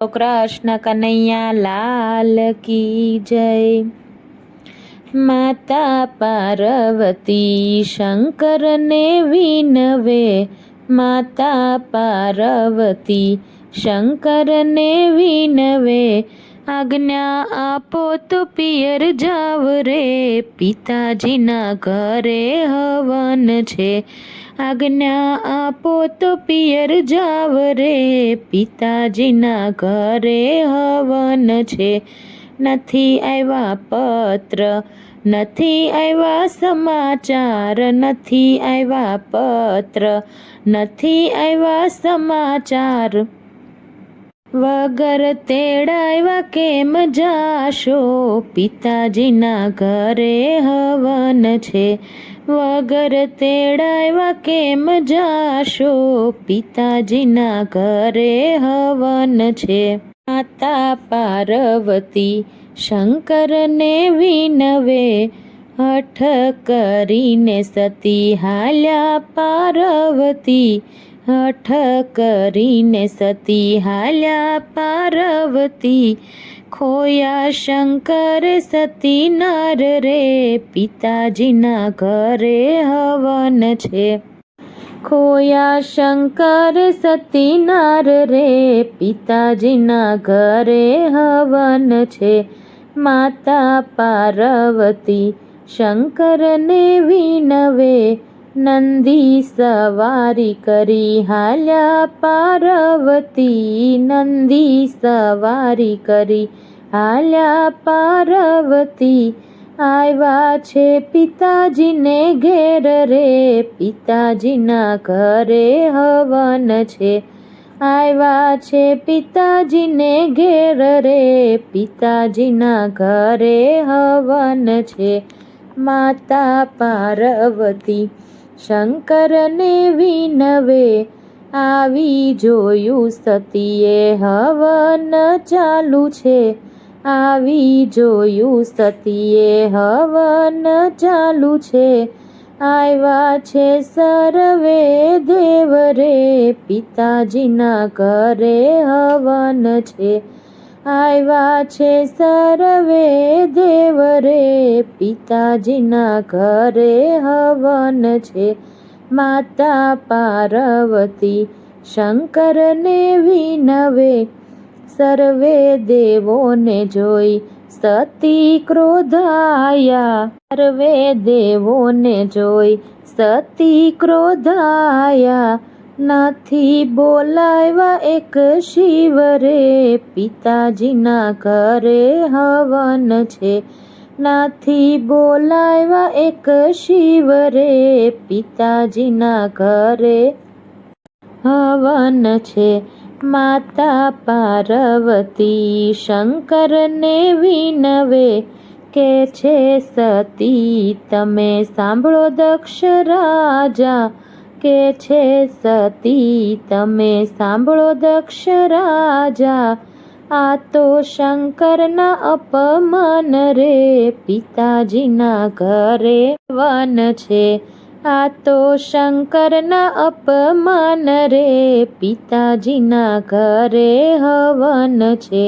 કૃષ્ણ કનૈયા લાલ કી જય। માતા પાર્વતી શંકરને વિનવે, માતા પાર્વતી શંકરને વિનવે। આજ્ઞા આપો તો પિયર જાવ રે, પિતાજીના ઘરે હવન છે। આજ્ઞા આપો તો પિયર જાવ રે, પિતાજીના ઘરે હવન છે। નથી આવ્યા પત્ર, નથી આવ્યા સમાચાર, નથી આવ્યા પત્ર, નથી આવ્યા સમાચાર। વગર તેડાવ્યા કેમ જાશો, પિતાજીના ઘરે હવન છે। વગર તેડાવ્યા કેમ જાશો, પિતાજીના ઘરે હવન છે। માતા પાર્વતી શંકરને વિનવે, હઠ કરીને સતી હાલ્યા પાર્વતી, હઠ કરીને સતી હાલ્યા પાર્વતી। ખોયા શંકર સતી નાર રે, પિતાજીના ઘરે હવન છે। ખોયા શંકર સતી નાર રે, પિતાજીના ઘરે હવન છે। માતા પાર્વતી શંકરને વિનવે, નંદી સવારી કરી હાલ્યા પાર્વતી, નંદી સવારી કરી હાલ્યા પાર્વતી। આવ્યા છે પિતાજીને ઘેર રે, પિતાજીના ઘરે હવન છે। આવ્યા છે પિતાજીને ઘેર રે, પિતાજીના ઘરે હવન છે। માતા પાર્વતી શંકરને વિનવે, આવી જોયું સતીએ હવન ચાલુ છે, આવી જોયું સતીએ હવન ચાલુ છે। આવ્યા છે સર્વે દેવ રે, પિતાજીના ઘરે હવન છે। આવ્યા છે સર્વે દેવ રે, પિતાજીના ઘરે હવન છે। માતા પાર્વતી શંકરને વિનવે, સર્વે દેવોને જોઈ સતી ક્રોધાયા, સર્વે દેવોને જોઈ સતી ક્રોધાયા। નથી બોલાવ્યા એક શિવ રે, પિતાજીના ઘરે હવન છે। નથી બોલાવ્યા એક શિવ રે, પિતાજીના ઘરે હવન છે। માતા પાર્વતી શંકરને વિનવે, કે છે સતી તમે સાંભળો દક્ષ રાજા, કે છે સતી તમે સાંભળો દક્ષ રાજા। આ તો શંકરના અપમાન રે, પિતાજીના ઘરે હવન છે। આ તો શંકરના અપમાન રે, પિતાજીના ઘરે હવન છે।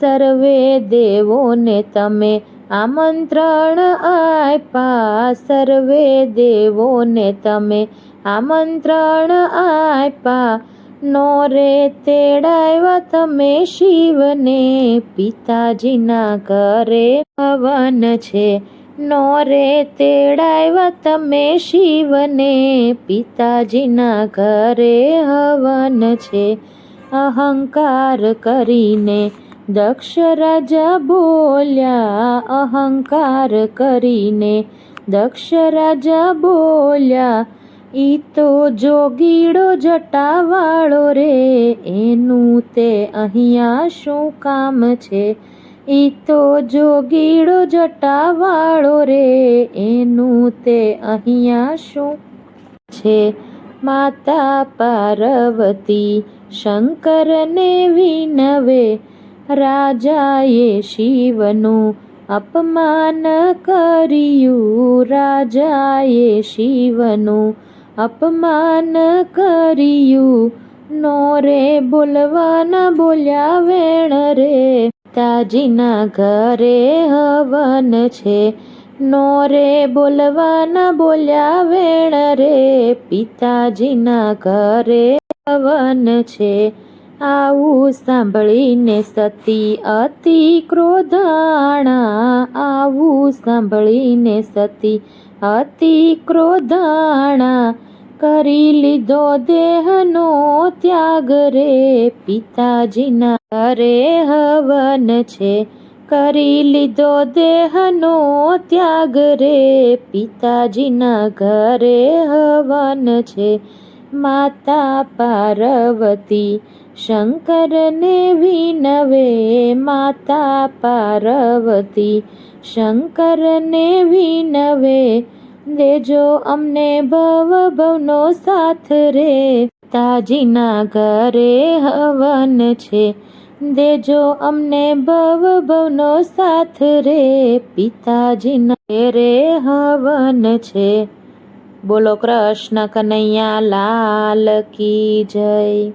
સર્વે દેવોને તમે આમંત્રણ આપ્યા, સર્વે દેવોને તમે આમંત્રણ આપ્યા। નો રે તેડાવ્યા તમે શિવને, પિતાજીના ઘરે હવન છે। નો રે તેડાવ્યા તમે શિવને, પિતાજીના ઘરે હવન છે। અહંકાર કરીને દક્ષ રાજા બોલ્યા, અહંકાર કરીને દક્ષ રાજા બોલ્યા। ઈ તો જોગીડો જટાવાળો રે, એનું તે અહીંયા શું કામ છે। ઈ તો જોગીડો જટાવાળો રે, એનું તે અહીંયા શું છે। માતા પાર્વતી શંકરને વિનવે, રાજાએ શિવનું અપમાન કર્યું, રાજાએ શિવનું અપમાન કર્યું। નો રે બોલવાના બોલ્યા વેણ રે, પિતાજીના ઘરે હવન છે. નો રે બોલવાના બોલ્યા વેણ રે, પિતાજીના ઘરે હવન છે. આવું સાંભળીને સતી અતિ ક્રોધાણા, આવું સાંભળીને સતી અતિ ક્રોધાણા, કરી લીધો દેહનો ત્યાગ રે, પિતાજીના ઘરે હવન છે. કરી લીધો દેહનો ત્યાગ રે, પિતાજીના ઘરે હવન છે. માતા પાર્વતી શંકરને વિનવે, માતા પાર્વતી શંકરને વિનવે, દેજો અમને ભવ ભવનો સાથ રે, પિતાજીના ઘરે હવન છે. દેજો અમને ભવ ભવનો સાથ રે, પિતાજીના ઘરે હવન છે. બોલો કૃષ્ણ કનૈયા લાલ કી જય.